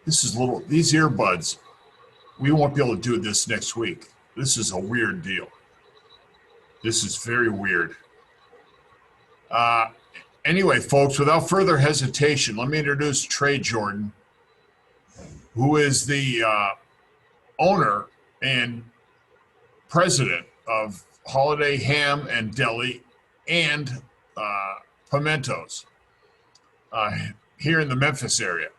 this is these earbuds. We won't be able to do this next week. This is a weird deal. This is very weird. Anyway, folks, without further hesitation, let me introduce Trey Jordan, who is the owner and president of Holiday Ham and Deli and Pimentos here in the Memphis area.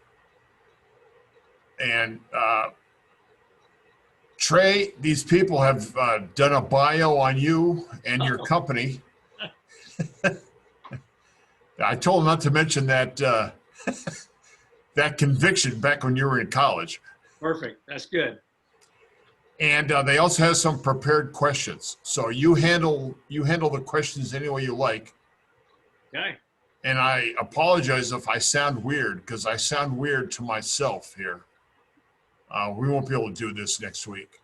And Trey, these people have done a bio on you and your company. I told them not to mention that that conviction back when you were in college. Perfect. That's good. And they also have some prepared questions. So you handle the questions any way you like. Okay. And I apologize if I sound weird, because I sound weird to myself here. We won't be able to do this next week.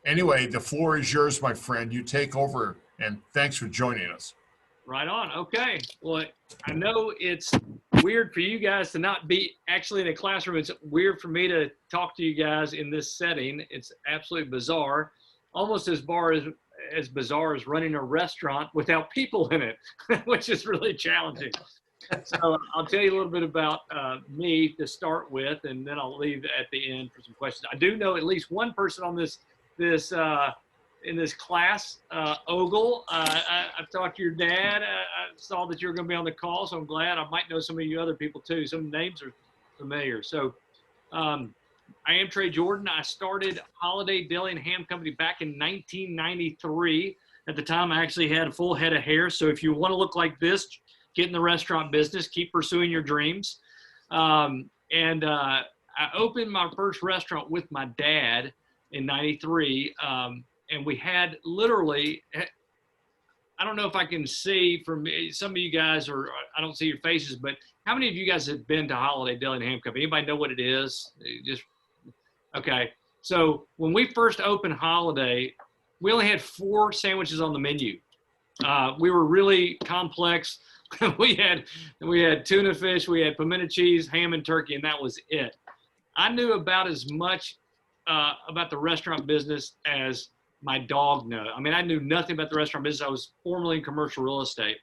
Anyway, the floor is yours, my friend. You take over, and thanks for joining us. Right on. Okay. Well, I know it's weird for you guys to not be actually in a classroom. It's weird for me to talk to you guys in this setting. It's absolutely bizarre, almost as bizarre as running a restaurant without people in it, which is really challenging. So I'll tell you a little bit about me to start with, and then I'll leave at the end for some questions. I do know at least one person on this in this class, Ogle. I've talked to your dad. I saw that you were going to be on the call, so I'm glad. I might know some of you other people too. Some names are familiar. So I am Trey Jordan. I started Holiday Deli and Ham Company back in 1993. At the time, I actually had a full head of hair. So if you want to look like this, get in the restaurant business, keep pursuing your dreams. I opened my first restaurant with my dad in 93. And we had literally, I don't know if I can see from some of you guys, or I don't see your faces, but how many of you guys have been to Holiday Deli and Ham Company? Anybody know what it is? Okay. So when we first opened Holiday, we only had 4 sandwiches on the menu. We were really complex. we had tuna fish, we had pimento cheese, ham and turkey, and that was it. I knew about as much about the restaurant business as my dog knew. I mean, I knew nothing about the restaurant business. I was formerly in commercial real estate.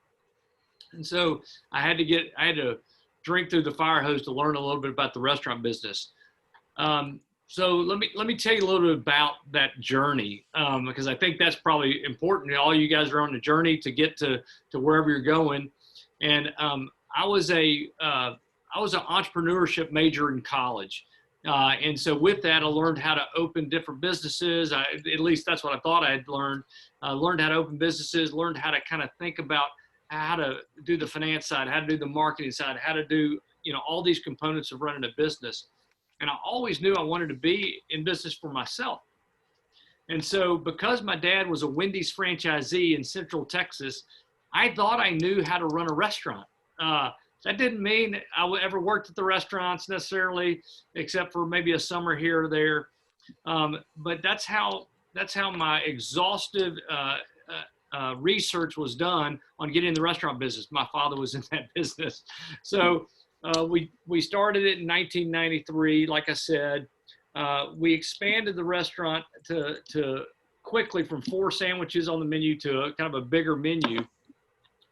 And so I had to drink through the fire hose to learn a little bit about the restaurant business. So let me tell you a little bit about that journey, because I think that's probably important. All you guys are on the journey to get to wherever you're going. And I was an entrepreneurship major in college. And so with that, I learned how to open different businesses. At least that's what I thought I had learned. Learned how to open businesses, learned how to kind of think about how to do the finance side, how to do the marketing side, how to do, all these components of running a business. And I always knew I wanted to be in business for myself. And so because my dad was a Wendy's franchisee in Central Texas, I thought I knew how to run a restaurant. That didn't mean I ever worked at the restaurants necessarily, except for maybe a summer here or there. But that's how my exhaustive research was done on getting in the restaurant business. My father was in that business. So we started it in 1993. Like I said, we expanded the restaurant to quickly from 4 sandwiches on the menu to a kind of a bigger menu.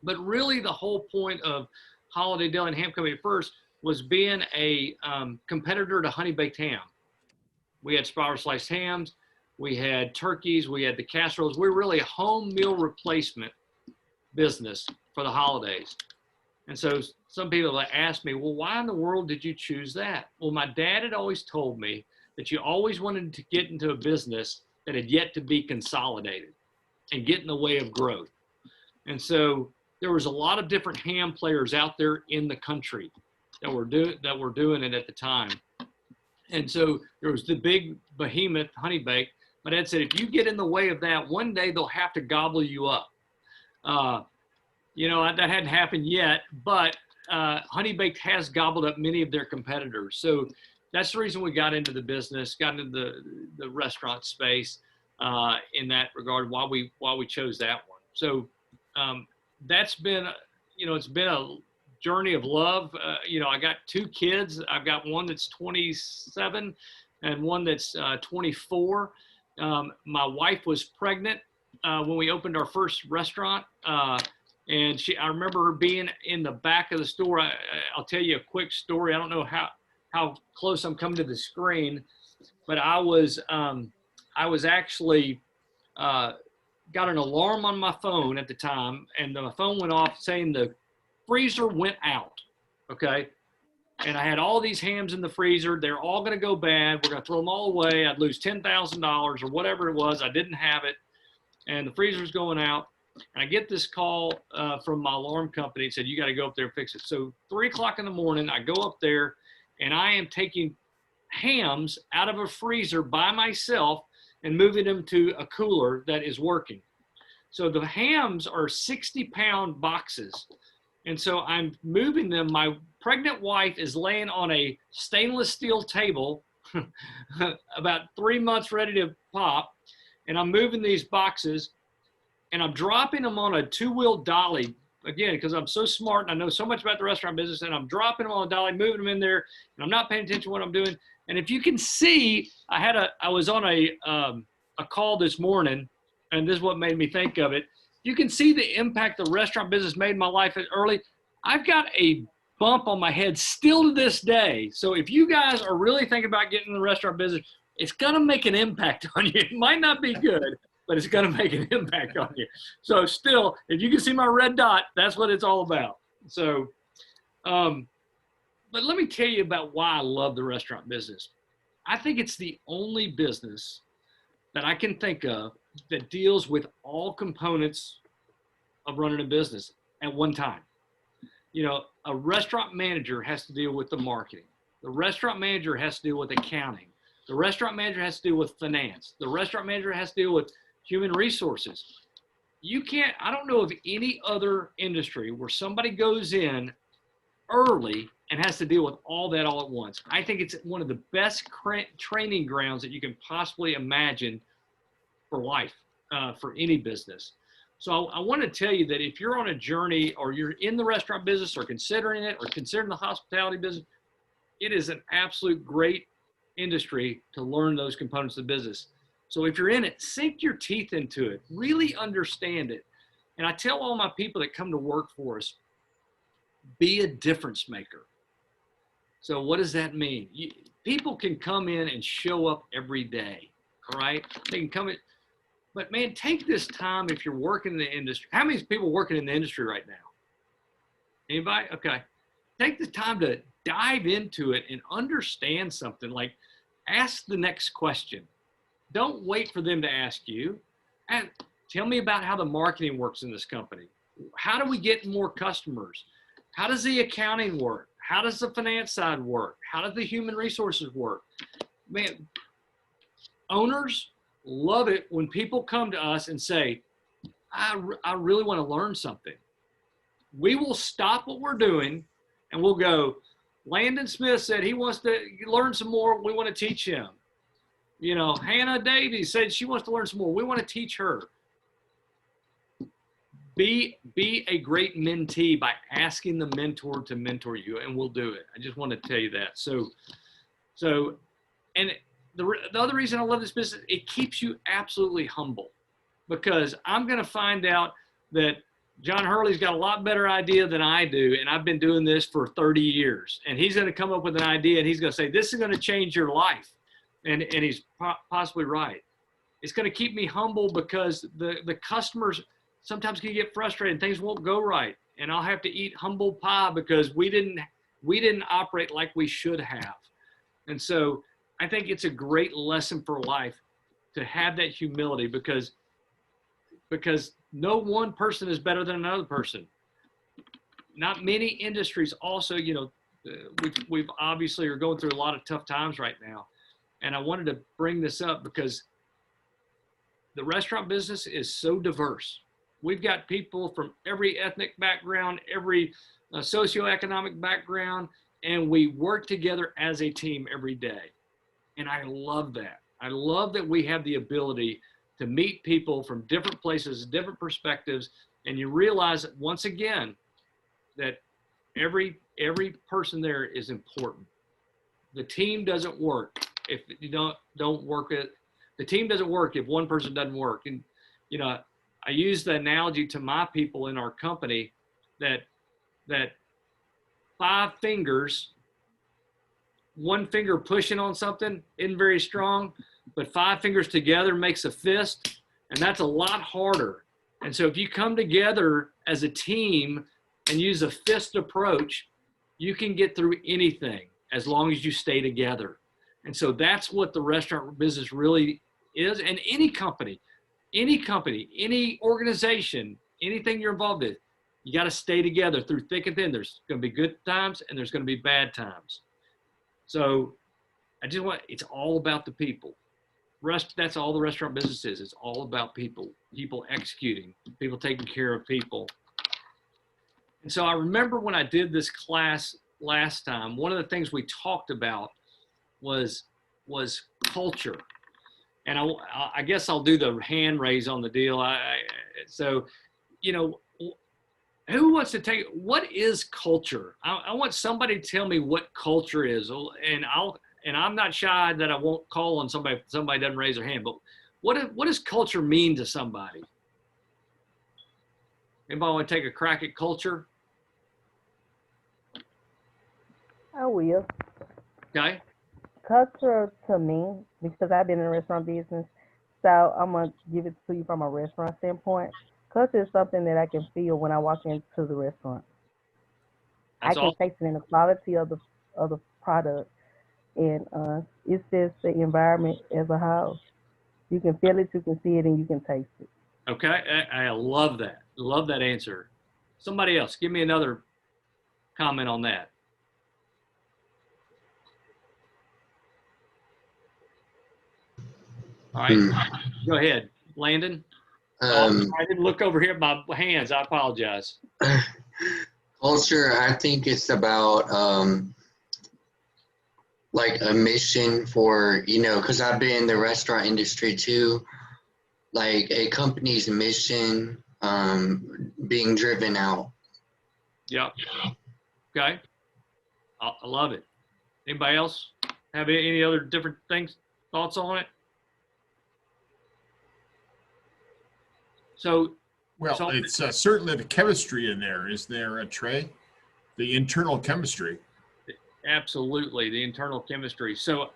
But really the whole point of Holiday Deli and Ham Company at first was being a competitor to Honey Baked Ham. We had spiral sliced hams, we had turkeys, we had the casseroles. We're really a home meal replacement business for the holidays. And so some people ask me, well, why in the world did you choose that? Well, my dad had always told me that you always wanted to get into a business that had yet to be consolidated and get in the way of growth. And so there was a lot of different ham players out there in the country that were doing it at the time. And so there was the big behemoth Honey Baked. My dad said, if you get in the way of that, one day they'll have to gobble you up. That hadn't happened yet, but Honey Baked has gobbled up many of their competitors. So that's the reason we got into the business, got into the restaurant space in that regard, why we chose that one. So that's been, it's been a journey of love. I got 2 kids. I've got one that's 27 and one that's 24. My wife was pregnant when we opened our first restaurant. And I remember her being in the back of the store. I'll tell you a quick story. I don't know how close I'm coming to the screen, but I was actually got an alarm on my phone at the time, and my phone went off saying the freezer went out. Okay. And I had all these hams in the freezer. They're all going to go bad. We're going to throw them all away. I'd lose $10,000 or whatever it was. I didn't have it. And the freezer's going out. And I get this call from my alarm company. It said, you got to go up there and fix it. So 3 o'clock in the morning, I go up there and I am taking hams out of a freezer by myself and moving them to a cooler that is working. So the hams are 60-pound boxes. And so I'm moving them. My pregnant wife is laying on a stainless steel table, about 3 months ready to pop. And I'm moving these boxes and I'm dropping them on a 2-wheel dolly. Again, because I'm so smart and I know so much about the restaurant business, and I'm dropping them on a dolly, moving them in there, and I'm not paying attention to what I'm doing. And if you can see, I was on a call this morning, and this is what made me think of it. You can see the impact the restaurant business made in my life early. I've got a bump on my head still to this day. So if you guys are really thinking about getting in the restaurant business, it's going to make an impact on you. It might not be good, but it's going to make an impact on you. So still, if you can see my red dot, that's what it's all about. So, but let me tell you about why I love the restaurant business. I think it's the only business that I can think of that deals with all components of running a business at one time. A restaurant manager has to deal with the marketing. The restaurant manager has to deal with accounting. The restaurant manager has to deal with finance. The restaurant manager has to deal with human resources. I don't know of any other industry where somebody goes in early and has to deal with all that all at once. I think it's one of the best training grounds that you can possibly imagine for life, for any business. So I want to tell you that if you're on a journey or you're in the restaurant business or considering it or considering the hospitality business, it is an absolute great industry to learn those components of the business. So if you're in it, sink your teeth into it, really understand it. And I tell all my people that come to work for us, be a difference maker. So what does that mean? People can come in and show up every day, all right? They can come in, but man, take this time if you're working in the industry. How many people working in the industry right now? Anybody? Okay. Take the time to dive into it and understand something. Like, ask the next question. Don't wait for them to ask you. And tell me about how the marketing works in this company. How do we get more customers? How does the accounting work? How does the finance side work? How does the human resources work? Man, owners love it when people come to us and say, I really want to learn something. We will stop what we're doing and we'll go, Landon Smith said he wants to learn some more. We want to teach him. Hannah Davies said she wants to learn some more. We want to teach her. Be a great mentee by asking the mentor to mentor you, and we'll do it. I just want to tell you that. And the other reason I love this business, it keeps you absolutely humble, because I'm going to find out that John Hurley's got a lot better idea than I do, and I've been doing this for 30 years. And he's going to come up with an idea, and he's going to say, this is going to change your life. And he's possibly right. It's going to keep me humble because the customers sometimes can get frustrated and things won't go right. And I'll have to eat humble pie because we didn't operate like we should have. And so I think it's a great lesson for life to have that humility, because no one person is better than another person. Not many industries also, we've obviously are going through a lot of tough times right now. And I wanted to bring this up because the restaurant business is so diverse. We've got people from every ethnic background, every socioeconomic background, and we work together as a team every day. And I love that. I love that we have the ability to meet people from different places, different perspectives, and you realize once again that every person there is important. The team doesn't work if you don't work it. The team doesn't work if one person doesn't work. And you know, I use the analogy to my people in our company that 5 fingers, one finger pushing on something isn't very strong, but 5 fingers together makes a fist, and that's a lot harder. And so if you come together as a team and use a fist approach, you can get through anything as long as you stay together. And so that's what the restaurant business really is. And any company, any organization, anything you're involved in, you got to stay together through thick and thin. There's going to be good times and there's going to be bad times. So it's all about the people. That's all the restaurant business is. It's all about people executing, people taking care of people. And so I remember when I did this class last time, one of the things we talked about was culture. And I guess I'll do the hand raise on the deal. So, you know, who wants to take, what is culture? I want somebody to tell me what culture is. And I'm not shy that I won't call on somebody if somebody doesn't raise their hand, but what does culture mean to somebody? Anybody want to take a crack at culture? I will. Okay. Culture to me, because I've been in the restaurant business, so I'm going to give it to you from a restaurant standpoint. Culture is something that I can feel when I walk into the restaurant. That's I can all. taste it in the quality of the product. And it's just the environment as a whole. You can feel it, you can see it, and you can taste it. Okay. I love that. Love that answer. Somebody else, give me another comment on that. All right, go ahead, Landon. I didn't look over here at my hands. I apologize. Culture, I think it's about like a mission for, you know, because I've been in the restaurant industry too, like a company's mission being driven out. Yep. Okay. I love it. Anybody else have any other different thoughts on it? So, it's certainly the chemistry in there. Is there a Trey? The internal chemistry. Absolutely, the internal chemistry. So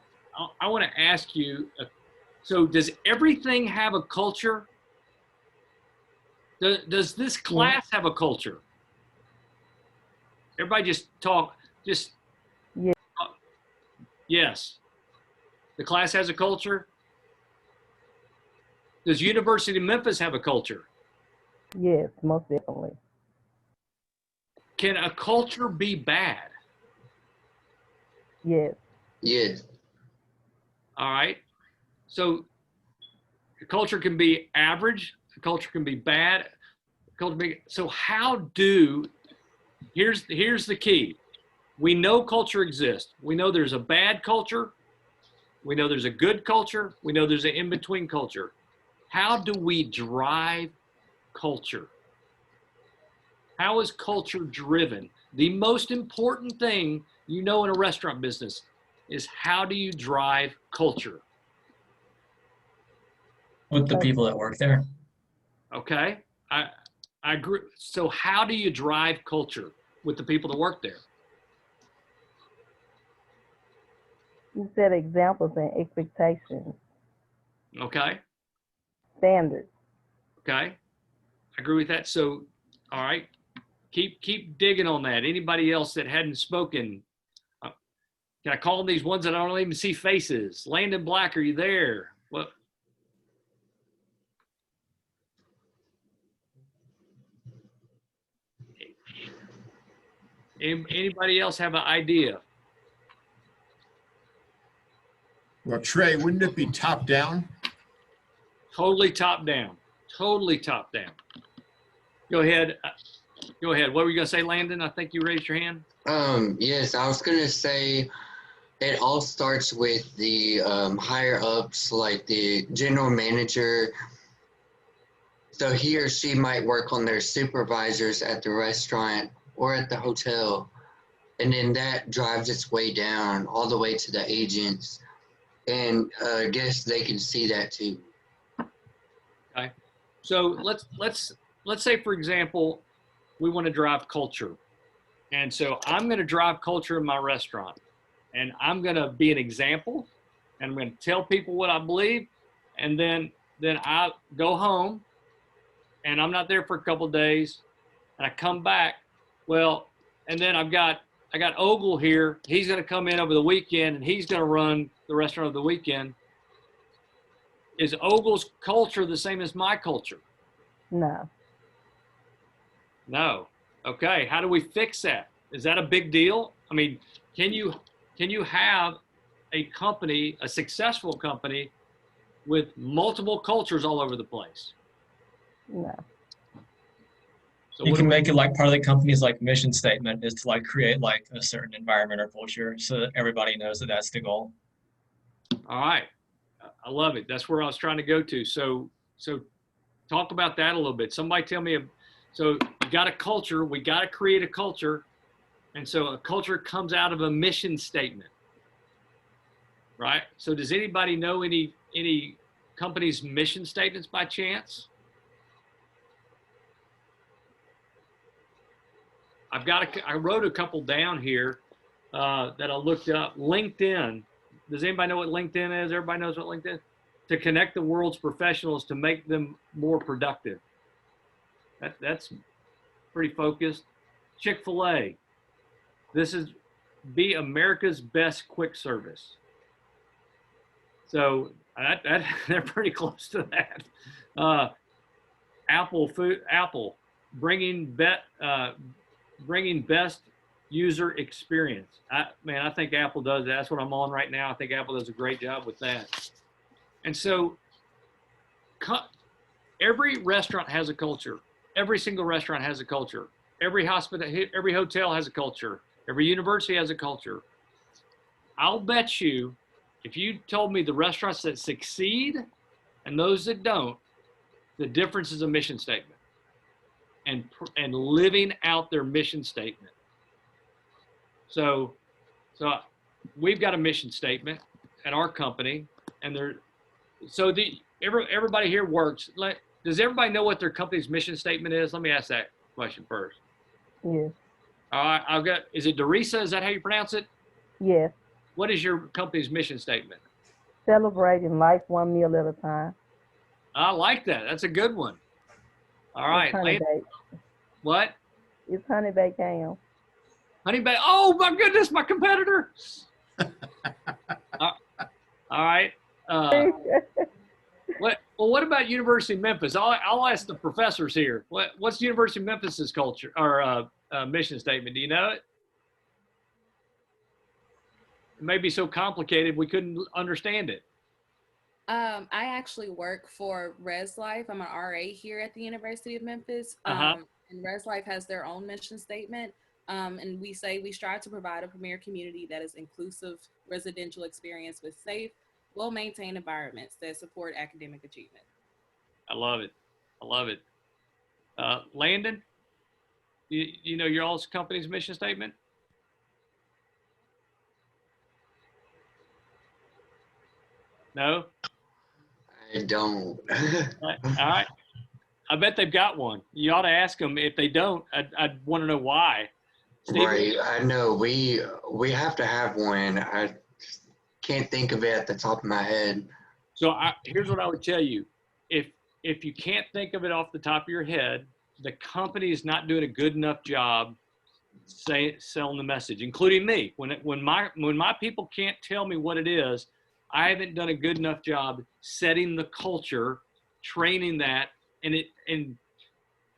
I want to ask you, so does everything have a culture? Does this class have a culture? Everybody just talk, Yeah. Yes. The class has a culture? Does University of Memphis have a culture? Yes, most definitely. Can a culture be bad? Yes. Yes. All right. So the culture can be average, the culture can be bad. So here's the key. We know culture exists. We know there's a bad culture. We know there's a good culture. We know there's an in-between culture. How do we drive culture? How is culture driven? The most important thing you know in a restaurant business is how do you drive culture? With the people that work there. Okay, I agree. So how do you drive culture with the people that work there? You set examples and expectations, Okay, standards. okay, I agree with that. So, all right, keep digging on that. Anybody else that hadn't spoken? Can I call these ones that I don't even see faces? Landon Black, are you there? What? Anybody else have an idea? Well, Trey, wouldn't it be top down? Totally top down. Totally top down. Go ahead. Go ahead. What were you going to say, Landon? I think you raised your hand. Yes, I was gonna say it all starts with the higher ups, like the general manager. So he or she might work on their supervisors at the restaurant or at the hotel. And then that drives its way down all the way to the agents. And I guess they can see that too. Okay. So let's say, for example, we want to drive culture. And so I'm going to drive culture in my restaurant, and I'm going to be an example, and I'm going to tell people what I believe. And then I go home, and I'm not there for a couple of days, and I come back. Well, and then I got Ogle here. He's going to come in over the weekend, and he's going to run the restaurant of the weekend. Is Ogle's culture the same as my culture? No. No. Okay. How do we fix that? Is that a big deal? I mean, can you have a company, a successful company, with multiple cultures all over the place? No. So You what can do we- make it like part of the company's like mission statement is to like create like a certain environment or culture so that everybody knows that that's the goal. All right. I love it. That's where I was trying to go to. So talk about that a little bit. Somebody tell me. So you got a culture. We got to create a culture. And so a culture comes out of a mission statement, right? So does anybody know any company's mission statements by chance? I wrote a couple down here that I looked up. LinkedIn. Does anybody know what LinkedIn is? Everybody knows what LinkedIn is? To connect the world's professionals to make them more productive. That's pretty focused. Chick-fil-A. This is be America's best quick service. So they're pretty close to that. Apple bringing best user experience. I think Apple does that. That's what I'm on right now. I think Apple does a great job with that. And so every restaurant has a culture. Every single restaurant has a culture. Every hotel has a culture. Every university has a culture. I'll bet you, if you told me the restaurants that succeed and those that don't, the difference is a mission statement and living out their mission statement. So we've got a mission statement at our company, and everybody here works. Does everybody know what their company's mission statement is? Let me ask that question first. Yes. All right, is it Dorisa? Is that how you pronounce it? Yes. What is your company's mission statement? Celebrating life one meal at a time. I like that. That's a good one. All right. It's honey baked. What? It's honey baked ham. Honey Bay. Oh my goodness, my competitor. All right. What about University of Memphis? I'll ask the professors here. What's University of Memphis's culture or mission statement? Do you know it? It may be so complicated we couldn't understand it. I actually work for Res Life. I'm an RA here at the University of Memphis. Uh-huh. And Res Life has their own mission statement. And we say we strive to provide a premier community that is inclusive residential experience with safe, well-maintained environments that support academic achievement. I love it. I love it. Landon, you know your all's company's mission statement? No? I don't. All right. I bet they've got one. You ought to ask them. If they don't, I'd want to know why. Steven? Right, I know. We have to have one. I can't think of it at the top of my head. So here's what I would tell you. If you can't think of it off the top of your head, the company is not doing a good enough job selling the message, including me. When my people can't tell me what it is, I haven't done a good enough job setting the culture, training that, and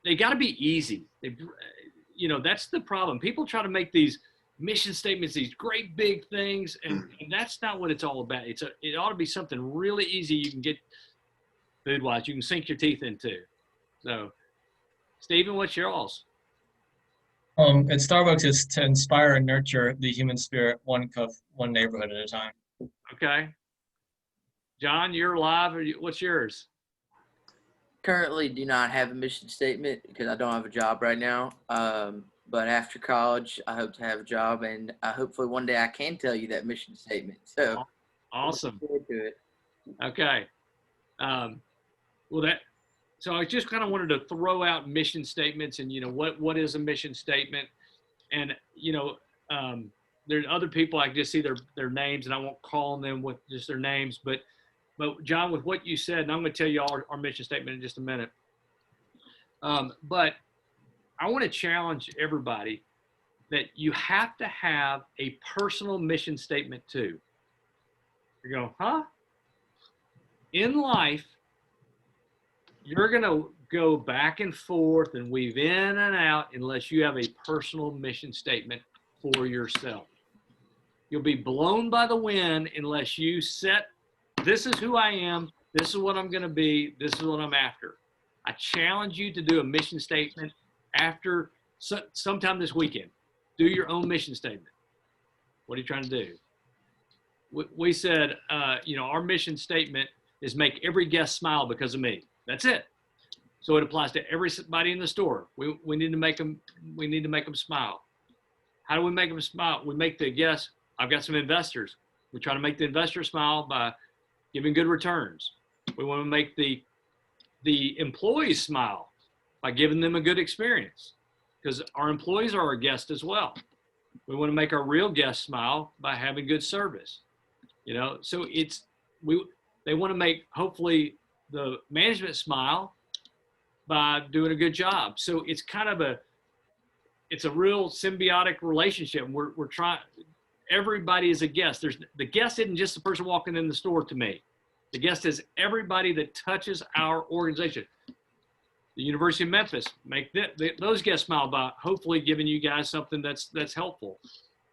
they got to be easy. That's the problem. People try to make these mission statements, these great big things, and that's not what it's all about. It ought to be something really easy you can get food-wise, you can sink your teeth into. So, Stephen, what's yours? At Starbucks, it's to inspire and nurture the human spirit, one cup, one neighborhood at a time. Okay. John, you're live. What's yours? Currently do not have a mission statement because I don't have a job right now. But after college, I hope to have a job, and hopefully one day I can tell you that mission statement. So Awesome. looking forward to it. Okay. Well, so I just kind of wanted to throw out mission statements and, what is a mission statement? And, there's other people, I can just see their names, and I won't call them with just their names, but John, with what you said, and I'm going to tell you our mission statement in just a minute. But I want to challenge everybody that you have to have a personal mission statement too. You go, huh? In life, you're going to go back and forth and weave in and out unless you have a personal mission statement for yourself. You'll be blown by the wind unless you set, this is who I am, this is what I'm going to be, this is what I'm after. I challenge you to do a mission statement after sometime this weekend. Do your own mission statement. What are you trying to do? We said, our mission statement is make every guest smile because of me. That's it. So it applies to everybody in the store. We need to make them smile. How do we make them smile? We make the guests. I've got some investors. We try to make the investor smile by giving good returns. We want to make the employees smile by giving them a good experience, because our employees are our guests as well. We want to make our real guests smile by having good service. So they want to make, hopefully, the management smile by doing a good job. So it's kind of it's a real symbiotic relationship. We're trying, everybody is a guest. The guest isn't just the person walking in the store to me. The guest is everybody that touches our organization. The University of Memphis, make those guests smile by hopefully giving you guys something that's helpful.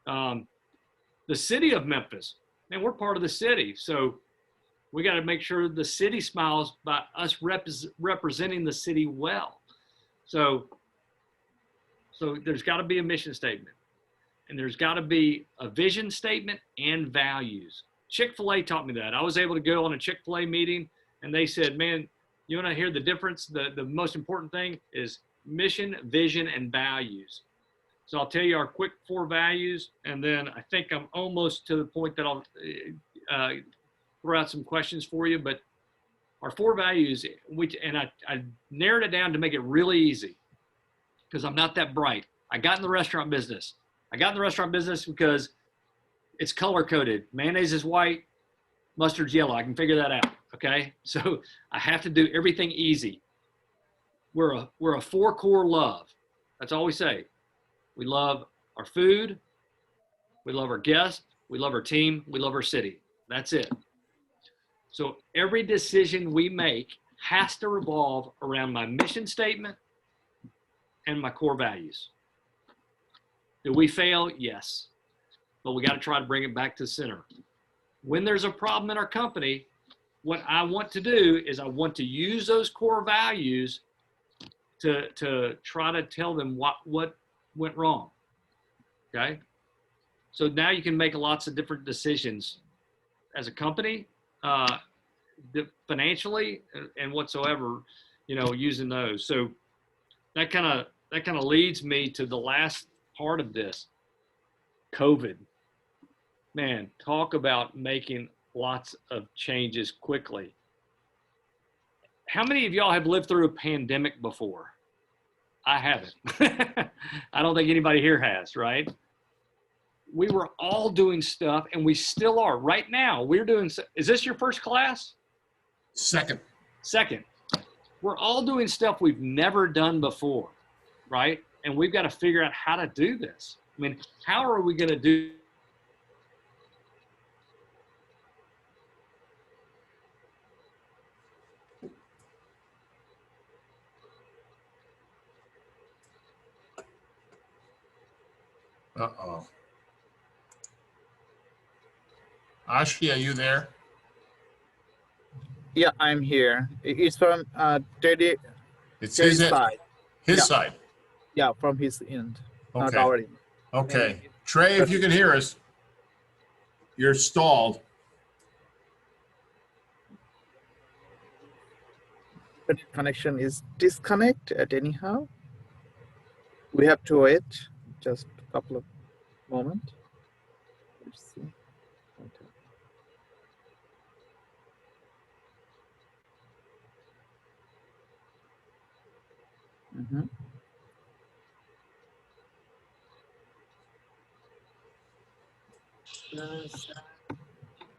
The city of Memphis, man, we're part of the city. So we got to make sure the city smiles by us representing the city well. So there's got to be a mission statement, and there's got to be a vision statement and values. Chick-fil-A taught me that. I was able to go on a Chick-fil-A meeting, and they said, man, you want to hear the difference? The most important thing is mission, vision, and values. So I'll tell you our quick 4 values, and then I think I'm almost to the point that I'll throw out some questions for you. But our 4 values, I narrowed it down to make it really easy, because I'm not that bright. I got in the restaurant business. I got in the restaurant business because it's color coded. Mayonnaise is white, mustard's yellow. I can figure that out. Okay. So I have to do everything easy. We're a 4-core love. That's all we say. We love our food. We love our guests. We love our team. We love our city. That's it. So every decision we make has to revolve around my mission statement and my core values. Do we fail? Yes. But we got to try to bring it back to the center. When there's a problem in our company, what I want to do is I want to use those core values to try to tell them what went wrong. Okay? So now you can make lots of different decisions as a company, financially and whatsoever, using those. So that kind of leads me to the last part of this. COVID. Man, talk about making lots of changes quickly. How many of y'all have lived through a pandemic before? I haven't. I don't think anybody here has, right? We were all doing stuff, and we still are. Right now, we're doing, is this your first class? Second. Second. We're all doing stuff we've never done before, right? And we've got to figure out how to do this. I mean, how are we going to do? Uh-oh. Ashi, are you there? Yeah, I'm here. It's from Teddy, It's Teddy's his side. his Yeah. side. Yeah, from his end, not Okay. our end. Okay. Trey, if you can hear us, you're stalled. The connection is disconnected anyhow. We have to wait just a couple of moments. Let's see. Mm-hmm. Just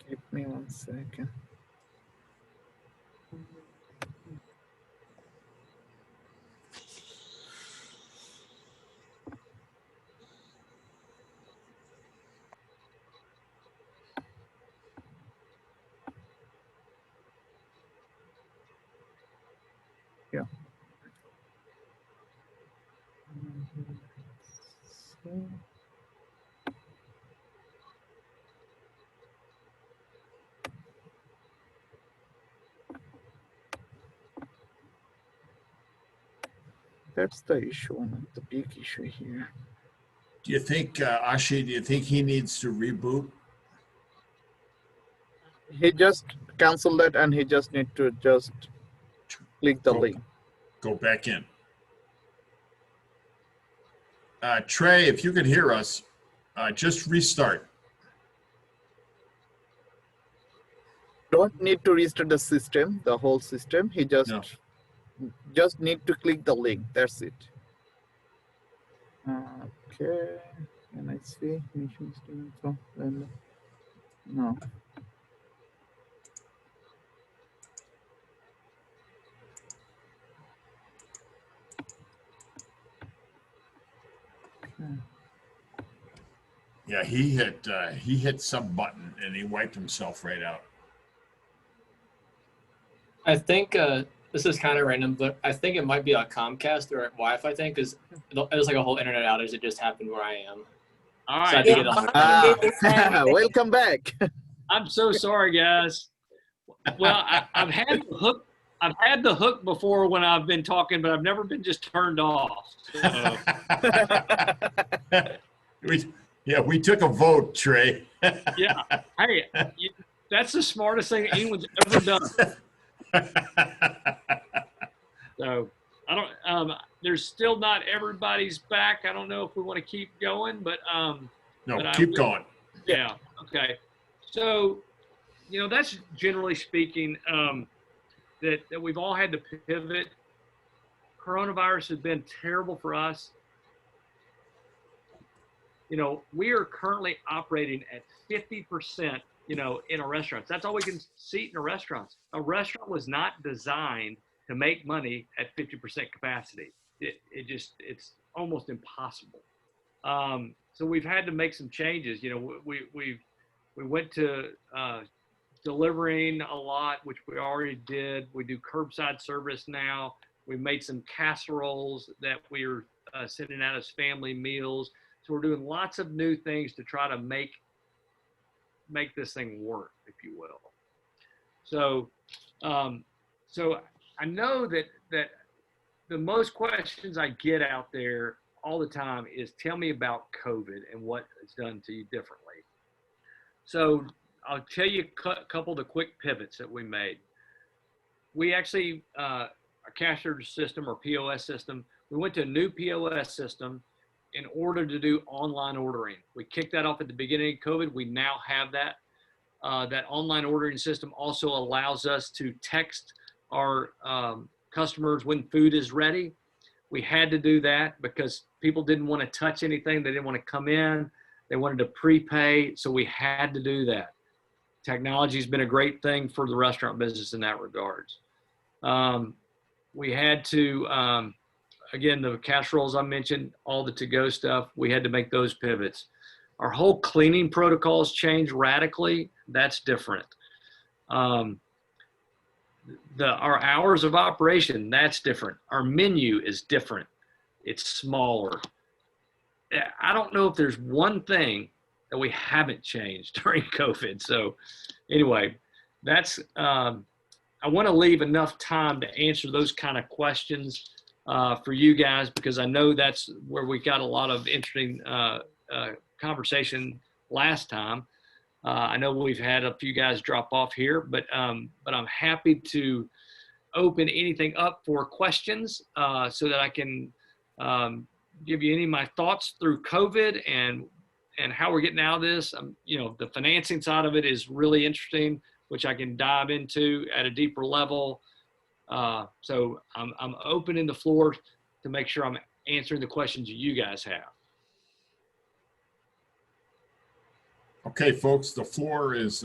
give me 1 second. Yeah. So, that's the issue, one of the big issue here. Do you think, Ashi, do you think he needs to reboot? He just canceled it and he just need to just click the Go- link. Go back in. Trey, if you could hear us, just restart. Don't need to restart the system, the whole system. He just No. need to click the link. That's it. Okay. Can I see mission statement from then? No. Okay. Yeah, he hit some button and he wiped himself right out. I think this is kind of random, but I think it might be a Comcast or a Wi-Fi thing because there's like a whole internet outage that just happened where I am. All So I right. had to get on. Welcome back. I'm so sorry, guys. Well, I've had the hook. I've had the hook before when I've been talking, but I've never been just turned off. So, we took a vote, Trey. yeah. Hey, that's the smartest thing anyone's ever done. So I don't. There's still not everybody's back. I don't know if we want to keep going, but No, but keep going. Yeah. Okay. So, that's generally speaking that we've all had to pivot. Coronavirus has been terrible for us. We are currently operating at 50%, in our restaurants. That's all we can seat in a restaurant. A restaurant was not designed to make money at 50% capacity. It's almost impossible. So we've had to make some changes. We went to delivering a lot, which we already did. We do curbside service now. We made some casseroles that we're sending out as family meals. So we're doing lots of new things to try to make this thing work, if you will. So, so I know that the most questions I get out there all the time is, tell me about COVID and what it's done to you differently. So I'll tell you a couple of the quick pivots that we made. We actually, our cash register system or POS system, we went to a new POS system in order to do online ordering. We kicked that off at the beginning of COVID. We now have that. That online ordering system also allows us to text our customers when food is ready. We had to do that because people didn't want to touch anything. They didn't want to come in. They wanted to prepay. So we had to do that. Technology has been a great thing for the restaurant business in that regards. We had to, again, the casseroles I mentioned, all the to-go stuff, we had to make those pivots. Our whole cleaning protocols changed radically. That's different. Our hours of operation, that's different. Our menu is different. It's smaller. I don't know if there's one thing that we haven't changed during COVID. So anyway, that's, I want to leave enough time to answer those kind of questions for you guys, because I know that's where we got a lot of interesting conversation last time. I know we've had a few guys drop off here, but I'm happy to open anything up for questions so that I can give you any of my thoughts through COVID and how we're getting out of this. You know, the financing side of it is really interesting, which I can dive into at a deeper level. So I'm opening the floor to make sure I'm answering the questions you guys have. Okay, folks, the floor is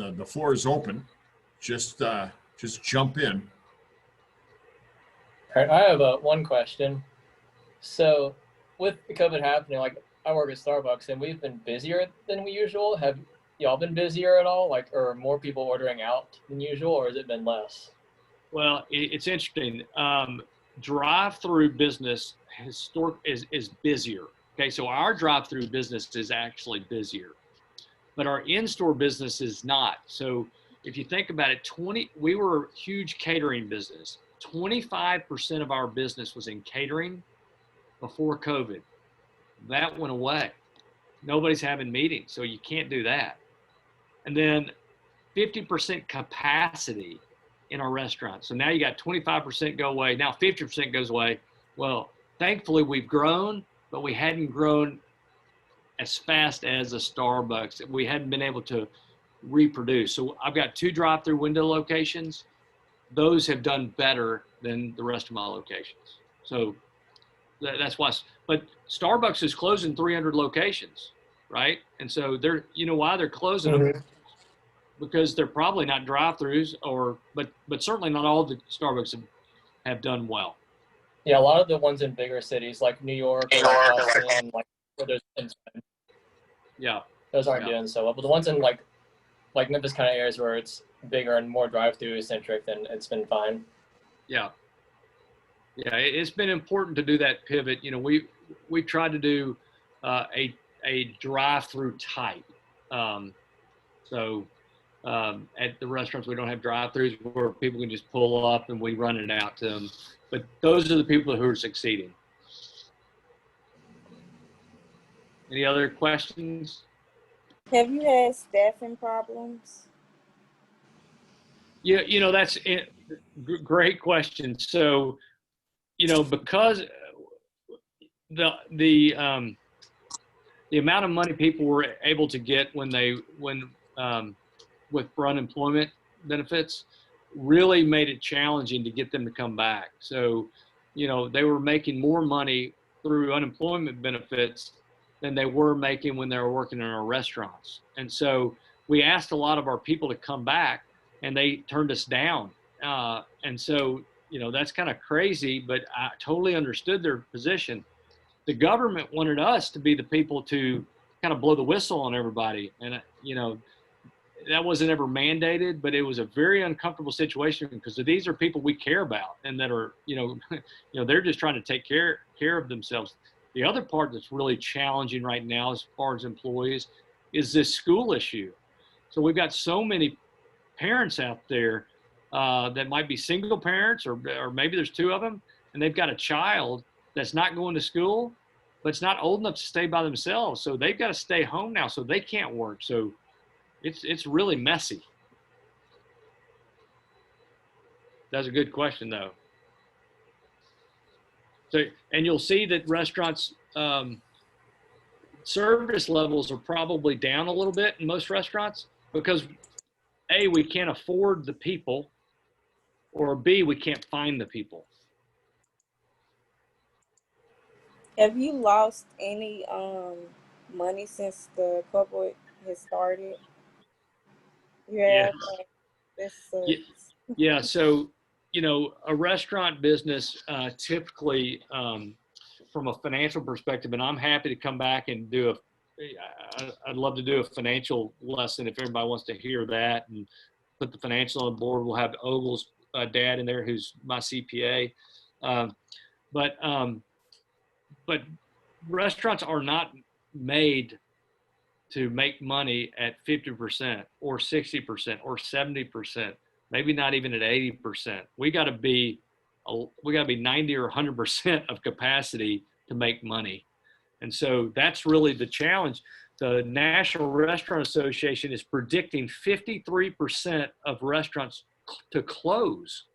open. Just jump in. All right, I have one question. So with COVID happening, like I work at Starbucks and we've been busier than we usual. Have y'all been busier at all? Like, or more people ordering out than usual, or has it been less? Well, it's interesting. Drive-through business is busier. Okay, so our drive-through business is actually busier, but our in-store business is not. So if you think about it, we were a huge catering business. 25% of our business was in catering before COVID. That went away. Nobody's having meetings, so you can't do that. And then 50% capacity in our restaurants. So now you got 25% go away. Now 50% goes away. Well, thankfully we've grown, but we hadn't grown as fast as a Starbucks. We hadn't been able to reproduce. So I've got 2 drive-through window locations. Those have done better than the rest of my locations. So that's why, but Starbucks is closing 300 locations, right? And so you know why they're closing them? Because they're probably not drive-throughs, but certainly not all the Starbucks have done well. Yeah, a lot of the ones in bigger cities like New York or like Austin, like where there's Yeah, those aren't doing so well. But the ones in like Memphis kind of areas where it's bigger and more drive-through centric, then it's been fine. Yeah, it's been important to do that pivot. You know, we tried to do a drive-through type. At the restaurants, we don't have drive-throughs where people can just pull up and we run it out to them. But those are the people who are succeeding. Any other questions? Have you had staffing problems? Yeah, you know, that's a great question. So, you know, because the amount of money people were able to get with unemployment benefits really made it challenging to get them to come back. So, you know, they were making more money through unemployment benefits than they were making when they were working in our restaurants. And so we asked a lot of our people to come back and they turned us down. And so, you know, that's kind of crazy, but I totally understood their position. The government wanted us to be the people to kind of blow the whistle on everybody. And, you know, that wasn't ever mandated, but it was a very uncomfortable situation because these are people we care about and that are, you know, they're just trying to take care of themselves. The other part that's really challenging right now as far as employees is this school issue. So we've got so many parents out there that might be single parents or maybe there's 2 of them and they've got a child that's not going to school, but it's not old enough to stay by themselves. So they've got to stay home now, so they can't work. So it's really messy. That's a good question though. So, and you'll see that restaurants, service levels are probably down a little bit in most restaurants because A, we can't afford the people, or B, we can't find the people. Have you lost any money since the COVID has started? Yeah. Yeah. So, you know, a restaurant business typically, from a financial perspective, and I'm happy to come back and do I'd love to do a financial lesson if everybody wants to hear that and put the financial on board. We'll have Ogle's dad in there, who's my CPA. But restaurants are not made to make money at 50% or 60% or 70%, maybe not even at 80%. We got to be 90 or 100% of capacity to make money. And so that's really the challenge. The National Restaurant Association is predicting 53% of restaurants to close.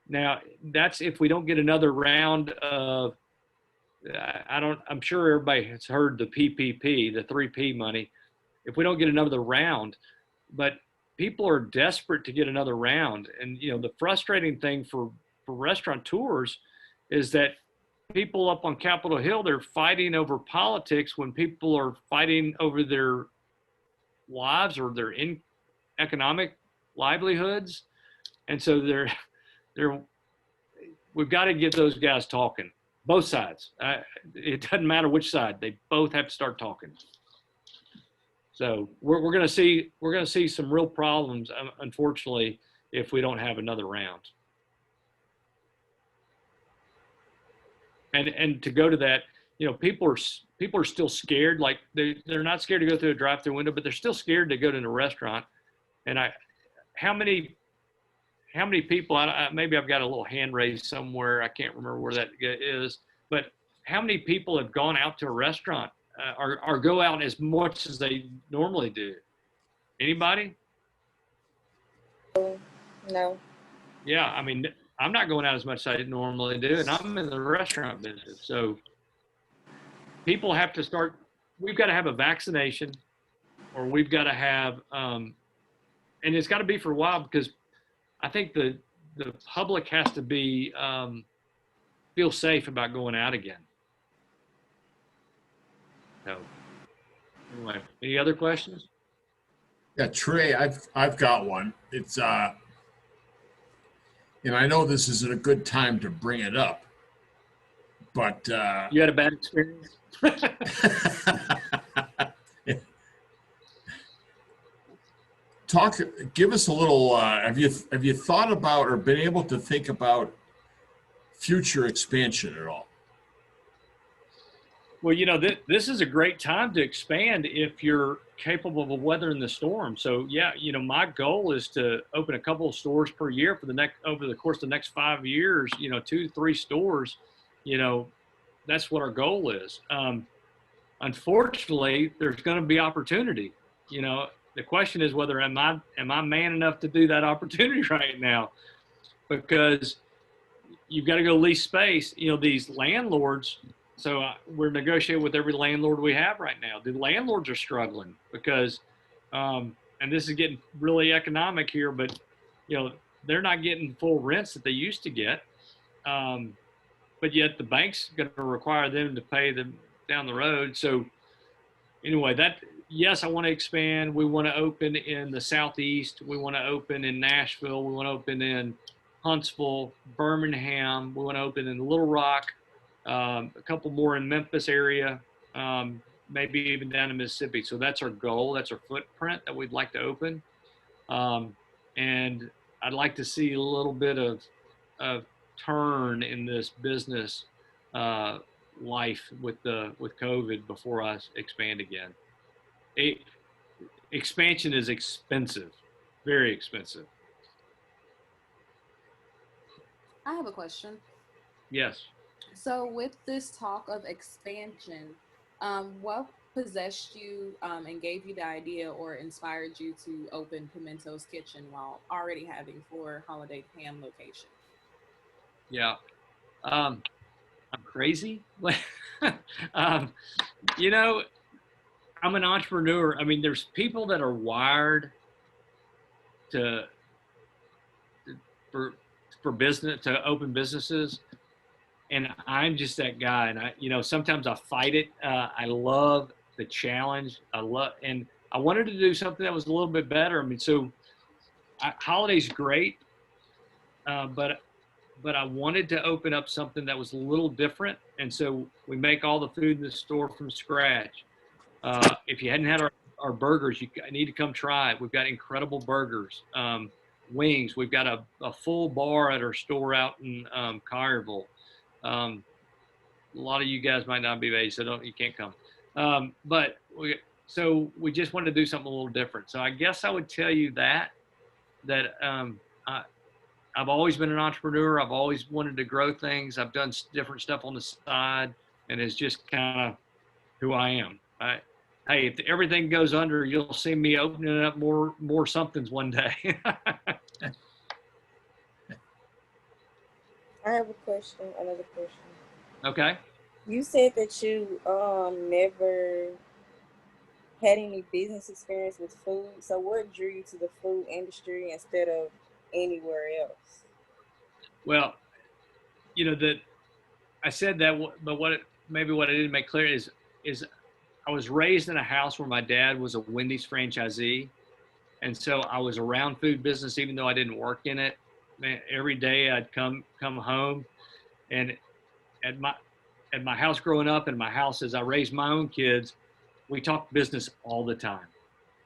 Now, that's if we don't get another round of I'm sure everybody has heard the PPP, the 3P money. If we don't get another round, but people are desperate to get another round. And, you know, the frustrating thing for restaurateurs is that people up on Capitol Hill, they're fighting over politics when people are fighting over their lives or their economic livelihoods. And so we've got to get those guys talking, both sides. It doesn't matter which side, they both have to start talking. So we're going to see some real problems, unfortunately, if we don't have another round. And to go to that, you know, people are still scared. Like they're not scared to go through a drive-through window, but they're still scared to go to a restaurant. And how many people? Maybe I've got a little hand raised somewhere. I can't remember where that is. But how many people have gone out to a restaurant or go out as much as they normally do? Anybody? No. Yeah, I mean, I'm not going out as much as I normally do, and I'm in the restaurant business. So people have to start, we've got to have a vaccination, or we've got to have, and it's got to be for a while, because I think the public has to be, feel safe about going out again. So anyway, any other questions? Yeah, Trey, I've got one. It's and I know this isn't a good time to bring it up, but you had a bad experience? Give us a little, have you thought about or been able to think about future expansion at all? Well, you know, this is a great time to expand if you're capable of weathering the storm. So yeah, you know, my goal is to open a couple of stores per year over the course of the next 5 years, you know, 2-3 stores, you know, that's what our goal is. Unfortunately, there's going to be opportunity. You know, the question is whether am I man enough to do that opportunity right now? Because you've got to go lease space. You know, these landlords. So we're negotiating with every landlord we have right now. The landlords are struggling because, and this is getting really economic here, but you know, they're not getting full rents that they used to get. But yet the bank's going to require them to pay them down the road. So anyway, yes, I want to expand. We want to open in the Southeast. We want to open in Nashville. We want to open in Huntsville, Birmingham. We want to open in Little Rock. A couple more in Memphis area, maybe even down in Mississippi. So that's our goal. That's our footprint that we'd like to open. And I'd like to see a little bit of turn in this business life with COVID before I expand again. Expansion is expensive, very expensive. I have a question. Yes. So with this talk of expansion, what possessed you and gave you the idea or inspired you to open Pimento's Kitchen while already having 4 Holiday Ham locations? Yeah. I'm crazy. You know, I'm an entrepreneur. I mean, there's people that are wired for business, to open businesses. And I'm just that guy. And you know, sometimes I fight it. I love the challenge. And I wanted to do something that was a little bit better. I mean, so Holiday's great, but I wanted to open up something that was a little different. And so we make all the food in the store from scratch. If you hadn't had our burgers, you need to come try it. We've got incredible burgers, wings. We've got a full bar at our store out in Collierville. A lot of you guys might not be of age, so you can't come. But we just wanted to do something a little different. So I guess I would tell you that I've always been an entrepreneur. I've always wanted to grow things. I've done different stuff on the side, and it's just kind of who I am. Hey, if everything goes under, you'll see me opening up more somethings one day. I have another question. Okay. You said that you never had any business experience with food. So what drew you to the food industry instead of anywhere else? Well, you know that I said that, but maybe what I didn't make clear is I was raised in a house where my dad was a Wendy's franchisee, and so I was around food business even though I didn't work in it. Man, every day I'd come home, and at my house growing up, and my house as I raised my own kids, we talked business all the time,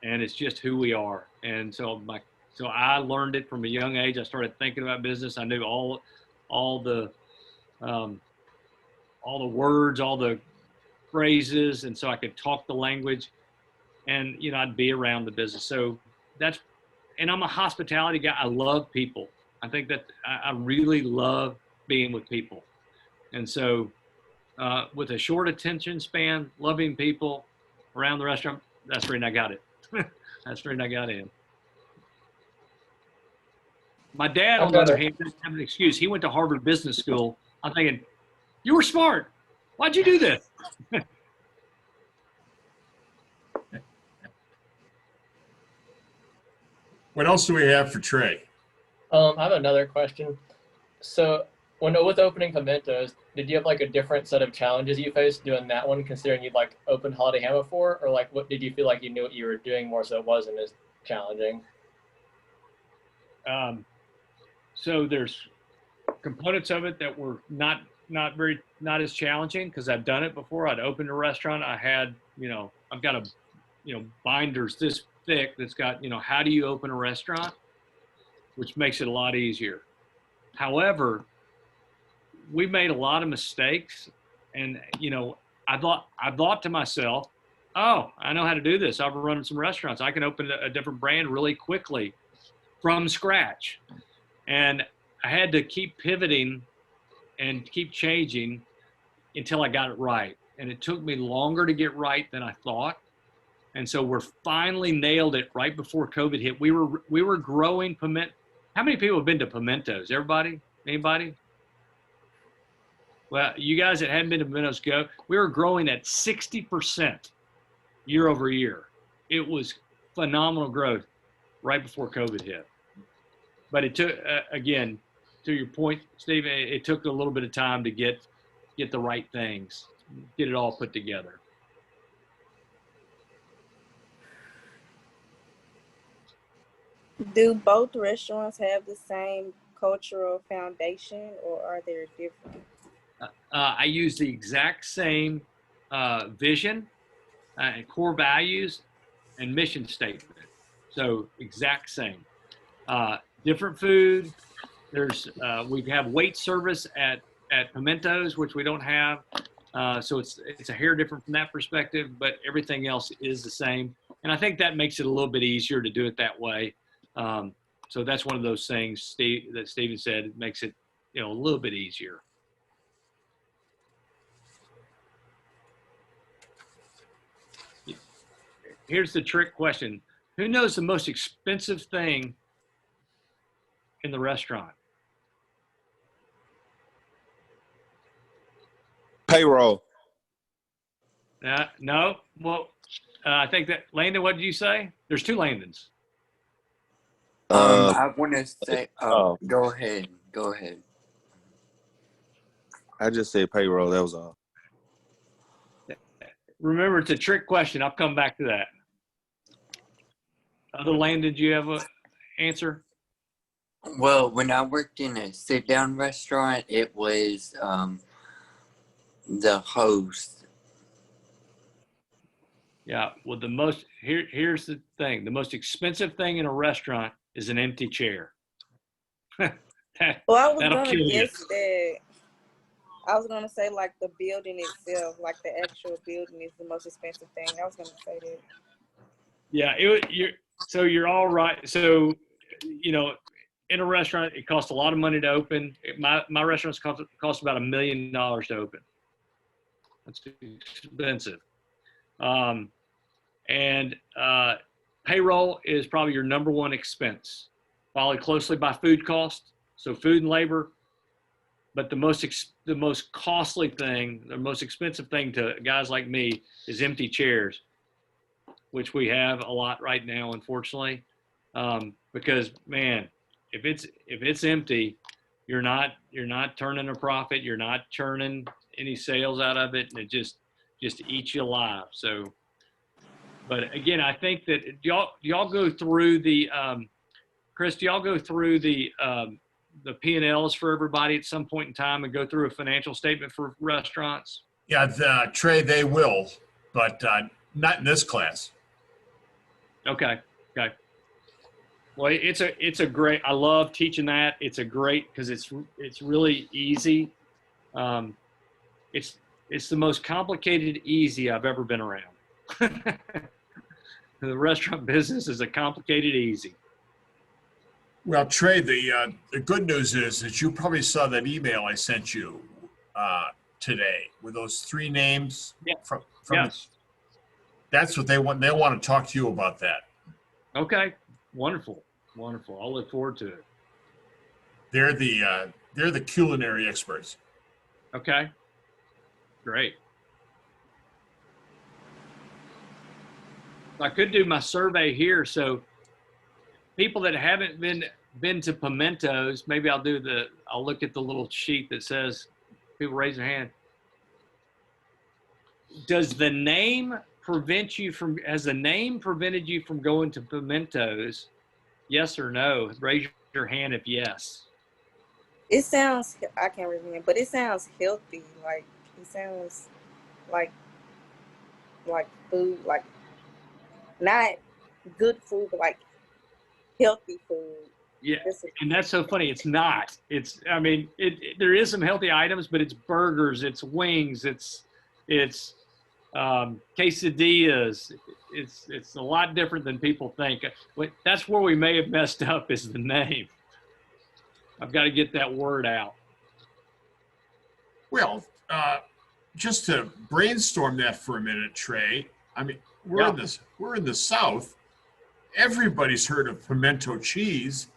and it's just who we are. And so I learned it from a young age. I started thinking about business. I knew all the um, all the words, all the phrases, and so I could talk the language, and I'd be around the business. So that's, and I'm a hospitality guy. I love people. I think that I really love being with people, and so with a short attention span, loving people around the restaurant, that's the reason I got it. That's the reason I got in. My dad, on the other hand, doesn't have an excuse. He went to Harvard Business School. I'm thinking, you were smart. Why'd you do this? What else do we have for Trey? I have another question. So with opening Pimentos, did you have like a different set of challenges you faced doing that one, considering you'd like opened Holiday Ham before, or like what did you feel like you knew what you were doing more so it wasn't as challenging? So there's components of it that were not as challenging because I've done it before. I'd opened a restaurant. I had, I've got binders this thick that's got, how do you open a restaurant, which makes it a lot easier. However, we made a lot of mistakes, and I thought to myself, oh, I know how to do this. I've run some restaurants. I can open a different brand really quickly from scratch. And I had to keep pivoting and keep changing until I got it right. And it took me longer to get right than I thought. And so we're finally nailed it right before COVID hit. We were growing pimento. How many people have been to Pimentos? Everybody? Anybody? Well, you guys that hadn't been to Pimentos, go. We were growing at 60% year over year. It was phenomenal growth right before COVID hit. But it took, again, to your point, Steve, it took a little bit of time to get the right things, get it all put together. Do both restaurants have the same cultural foundation, or are they different? I use the exact same vision, core values, and mission statement. So exact same. Different food. We have wait service at Pimentos, which we don't have. So it's a hair different from that perspective, but everything else is the same. And I think that makes it a little bit easier to do it that way. So that's one of those things that Steven said. It makes it a little bit easier. Here's the trick question. Who knows the most expensive thing in the restaurant? Payroll. No. Well, I think that, Landon, what did you say? There's two Landons. I want to say, go ahead. I just said payroll. That was all. Remember, it's a trick question. I'll come back to that. Other Landon, did you have an answer? Well, when I worked in a sit-down restaurant, it was the host. Yeah. Well, here's the thing. The most expensive thing in a restaurant is an empty chair. Well, I was That'll gonna kill you. guess that. I was gonna say like the building itself, like the actual building, is the most expensive thing. I was gonna say that. Yeah. You're all right. So, in a restaurant, it costs a lot of money to open. My restaurants cost about $1 million to open. That's expensive. And payroll is probably your number one expense, followed closely by food cost. So food and labor, but the most costly thing, the most expensive thing to guys like me is empty chairs, which we have a lot right now, unfortunately. Because man, if it's empty, you're not turning a profit, you're not churning any sales out of it, and it just eats you alive. So, but again, I think that y'all go through the Chris, do y'all go through the P&Ls for everybody at some point in time and go through a financial statement for restaurants? Yeah, Trey, they will, but not in this class. Okay. Well, it's a great. I love teaching that. It's a great because it's really easy. It's the most complicated easy I've ever been around. The restaurant business is a complicated easy. Well, Trey, the good news is that you probably saw that email I sent you today with those 3 names. Yeah. From Yes. That's what they want. They want to talk to you about that. Okay. Wonderful. I'll look forward to it. They're the culinary experts. Okay. Great. I could do my survey here. So people that haven't been to Pimentos, maybe I'll look at the little sheet that says people raise their hand. Has the name prevented you from going to Pimentos? Yes or no? Raise your hand if yes. It sounds, I can't remember, but it sounds healthy. Like, it sounds like food, like not good food, but like healthy food. Yeah, and that's so funny. It's not. There is some healthy items, but it's burgers, it's wings, it's quesadillas. It's a lot different than people think. That's where we may have messed up is the name. I've got to get that word out. Well, just to brainstorm that for a minute, Trey. I mean, we're in the South. Everybody's heard of pimento cheese.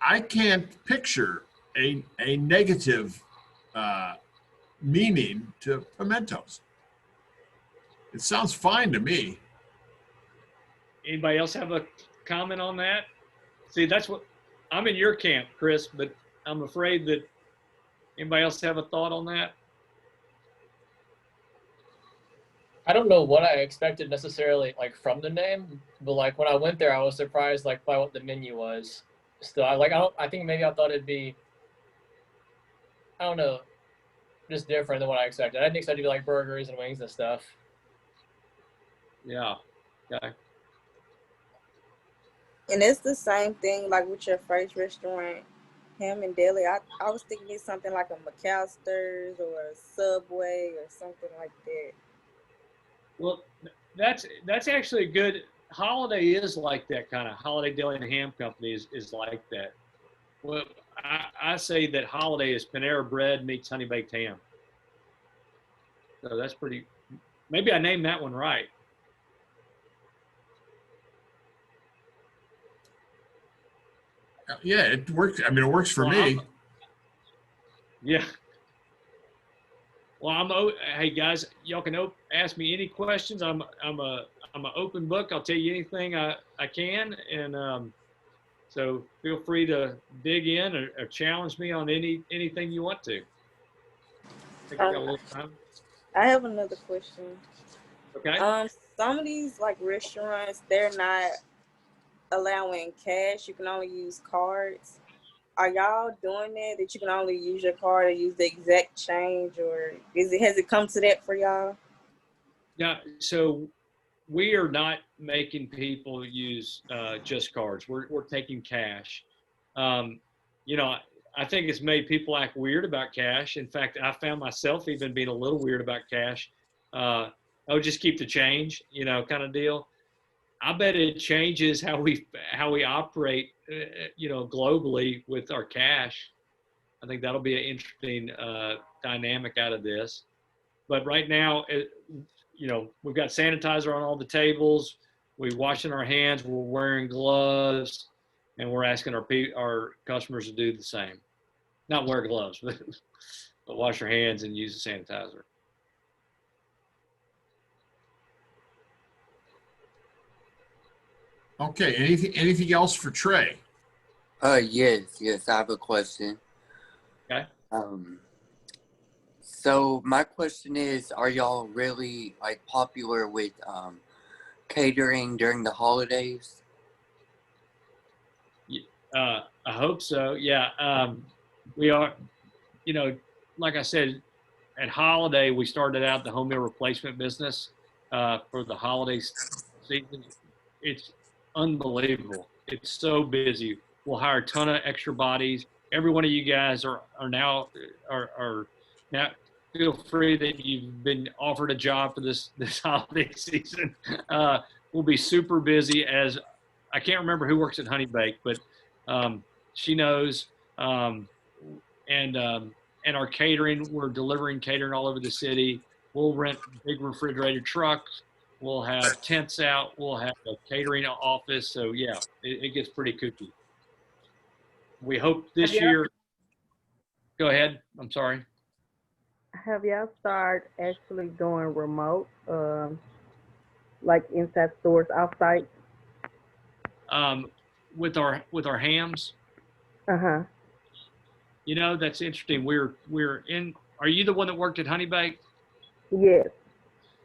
I can't picture a negative meaning to pimentos. It sounds fine to me. Anybody else have a comment on that? See, that's what I'm in your camp, Chris, but I'm afraid that anybody else have a thought on that? I don't know what I expected necessarily, like from the name, but like when I went there, I was surprised like by what the menu was. Still, I think maybe I thought it'd be, I don't know, just different than what I expected. I didn't expect it to be like burgers and wings and stuff. Yeah. Okay. And it's the same thing like with your first restaurant, Ham and Deli. I was thinking it's something like a McAllister's or a Subway or something like that. Well, that's actually a good. Holiday is like that kind of. Holiday Deli and Ham Company is like that. Well, I say that Holiday is Panera Bread meets Honey Baked Ham. So that's pretty. Maybe I named that one right. Yeah, it works. I mean, it works for me. Yeah. Well, hey guys, y'all can ask me any questions. I'm an open book. I'll tell you anything I can, and so feel free to dig in or challenge me on anything you want to. I think we got a little time. I have another question. Okay. Some of these like restaurants, they're not allowing cash. You can only use cards. Are y'all doing that you can only use your card or use the exact change, or has it come to that for y'all? Yeah, so we are not making people use just cards. We're taking cash. You know, I think it's made people act weird about cash. In fact, I found myself even being a little weird about cash. Oh, just keep the change, you know, kind of deal. I bet it changes how we operate, you know, globally with our cash. I think that'll be an interesting dynamic out of this. But right now, you know, we've got sanitizer on all the tables. We're washing our hands. We're wearing gloves, and we're asking our customers to do the same. Not wear gloves, but wash your hands and use the sanitizer. Okay, anything else for Trey? Yes, I have a question. Okay. So my question is, are y'all really like popular with catering during the holidays? I hope so. Yeah. We are, you know, like I said, at holiday, we started out the home meal replacement business for the holiday season. It's unbelievable. It's so busy. We'll hire a ton of extra bodies. Every one of you guys are now feel free that you've been offered a job for this holiday season. We'll be super busy. As I can't remember who works at Honey Bake, but she knows. And our catering, we're delivering catering all over the city. We'll rent big refrigerated trucks. We'll have tents out. We'll have a catering office. So yeah, it gets pretty kooky. We hope this year. Go ahead. I'm sorry. Have y'all started actually doing remote, like inside stores, off-site? With our hams. Uh-huh. You know, that's interesting. We're in. Are you the one that worked at Honey Bake? Yes.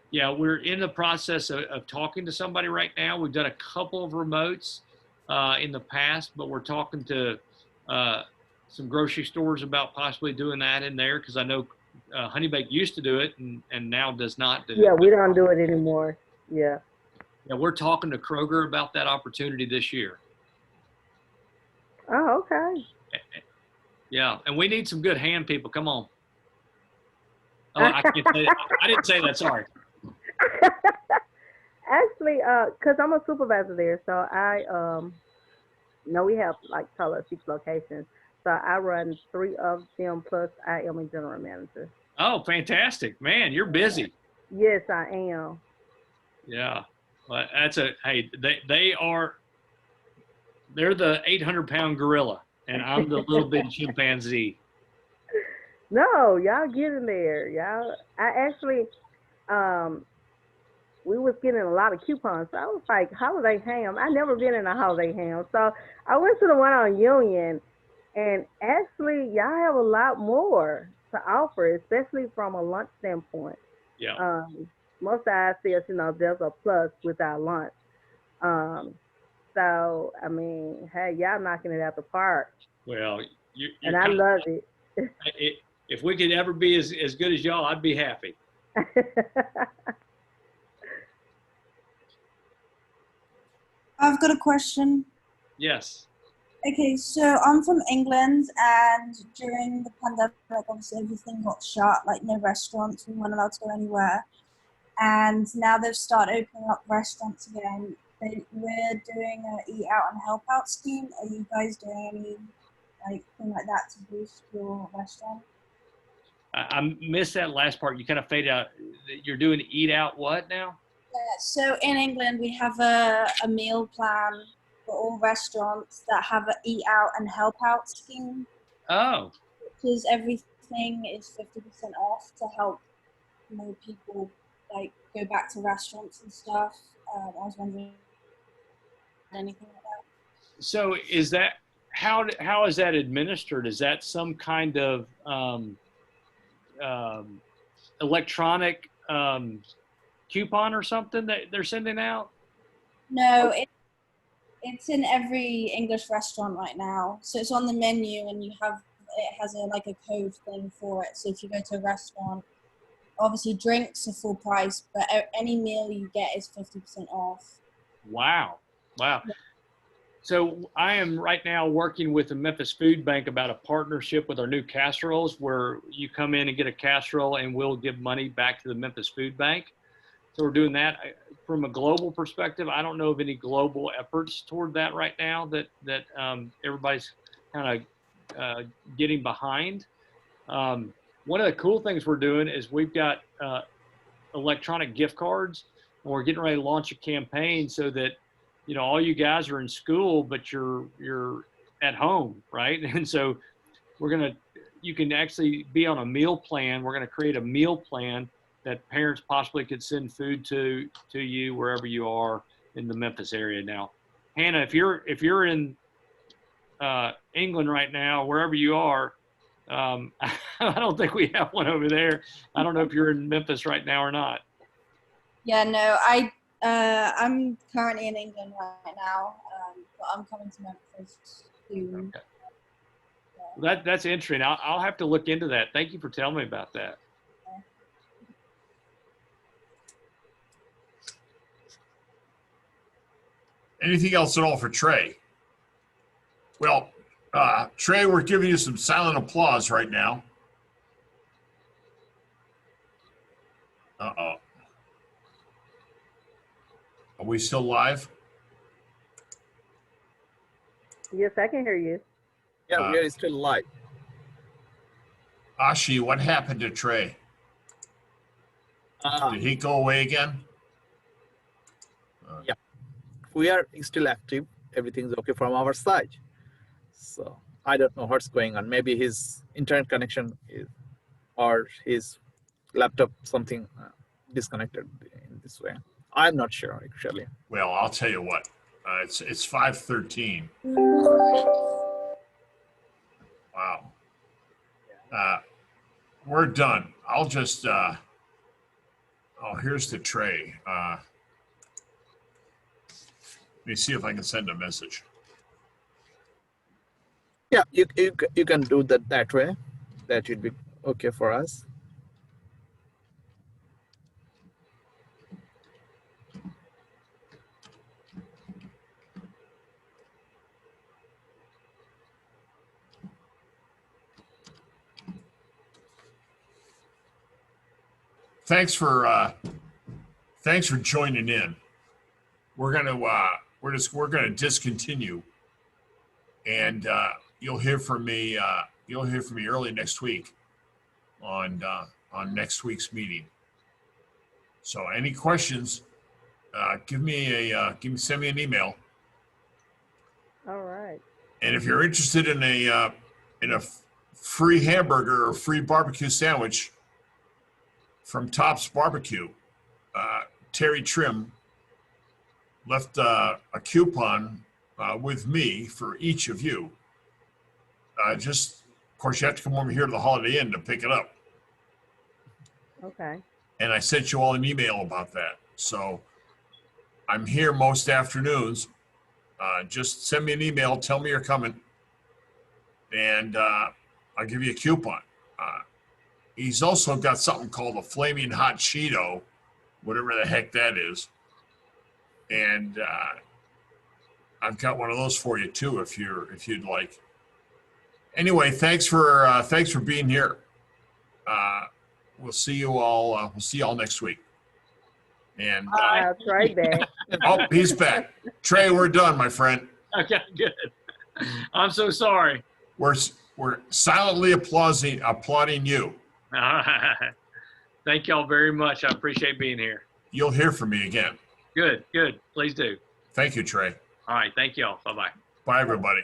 Yeah, we're in the process of talking to somebody right now. We've done a couple of remotes in the past, but we're talking to some grocery stores about possibly doing that in there, because I know Honey Bake used to do it and now does not do it. Yeah, we don't do it anymore. Yeah. Yeah, we're talking to Kroger about that opportunity this year. Oh, okay. Yeah, and we need some good ham people. Come on. Oh, I can't say that. I didn't say that. Sorry. Actually, cause I'm a supervisor there, so I know we have like total of 6 locations. So I run 3 of them, plus I am a general manager. Oh, fantastic, man! You're busy. Yes, I am. Yeah, well, hey. They're the 800-pound gorilla, and I'm the little bitty chimpanzee. No, y'all get in there. Y'all, I actually, we was getting a lot of coupons. So I was like, holiday ham. I never been in a holiday ham. So I went to the one on Union, and actually, y'all have a lot more to offer, especially from a lunch standpoint. Yeah. Most of our sales, there's a plus with our lunch. So, I mean, hey, y'all knocking it out the park. Well, and I love it. If we could ever be as good as y'all, I'd be happy. I've got a question. Yes. Okay, so I'm from England, and during the pandemic, obviously everything got shut, like no restaurants, we weren't allowed to go anywhere. And now they've started opening up restaurants again. We're doing an eat out and help out scheme. Are you guys doing any thing like that to boost your restaurant? I missed that last part. You kind of faded out. You're doing eat out what now? Yeah, so in England, we have a meal plan for all restaurants that have an eat out and help out scheme. Oh. Which is everything is 50% off to help more people go back to restaurants and stuff. I was wondering anything like that. So is that how is that administered? Is that some kind of electronic coupon or something that they're sending out? No, it's in every English restaurant right now. So it's on the menu, and it has a code thing for it. So if you go to a restaurant, obviously drinks are full price, but any meal you get is 50% off. Wow. So I am right now working with the Memphis Food Bank about a partnership with our new casseroles, where you come in and get a casserole and we'll give money back to the Memphis Food Bank. So we're doing that from a global perspective. I don't know of any global efforts toward that right now that everybody's kind of getting behind. One of the cool things we're doing is we've got electronic gift cards, and we're getting ready to launch a campaign so that all you guys are in school, but you're at home, right? And so we're going you can actually be on a meal plan. We're going to create a meal plan that parents possibly could send food to you wherever you are in the Memphis area. Now, Hannah, if you're in England right now, wherever you are, I don't think we have one over there. I don't know if you're in Memphis right now or not. Yeah, no, I'm currently in England right now, but I'm coming to Memphis soon. Okay. That's interesting. I'll have to look into that. Thank you for telling me about that. Anything else at all for Trey? Well, Trey, we're giving you some silent applause right now. Uh-oh. Are we still live? Yes, I can hear you. Yeah, we are still live. Ashi, what happened to Trey? Did he go away again? Yeah, we are still active. Everything's okay from our side. So I don't know what's going on. Maybe his internet connection or his laptop something disconnected in this way. I'm not sure actually. Well, I'll tell you what. It's 5:13. Wow. We're done. I'll just. Oh, here's the tray. Let me see if I can send a message. Yeah, you can do that way. That would be okay for us. Thanks for joining in. We're gonna discontinue, and you'll hear from me. You'll hear from me early next week on next week's meeting. So, any questions? Send me an email. All right. And if you're interested in a free hamburger or free barbecue sandwich from Tops Barbecue, Terry Trim left a coupon with me for each of you. Of course, you have to come over here to the Holiday Inn to pick it up. Okay. And I sent you all an email about that. So I'm here most afternoons. Just send me an email, tell me you're coming, and I'll give you a coupon. He's also got something called a Flaming Hot Cheeto, whatever the heck that is. And I've got one of those for you too, if you'd like. Anyway, thanks for being here. We'll see you all. We'll see y'all next week. And Trey back. Oh, he's back. Trey, we're done, my friend. Okay, good. I'm so sorry. We're silently applauding you. Thank y'all very much. I appreciate being here. You'll hear from me again. Good. Please do. Thank you, Trey. All right. Thank y'all. Bye-bye. Bye, everybody.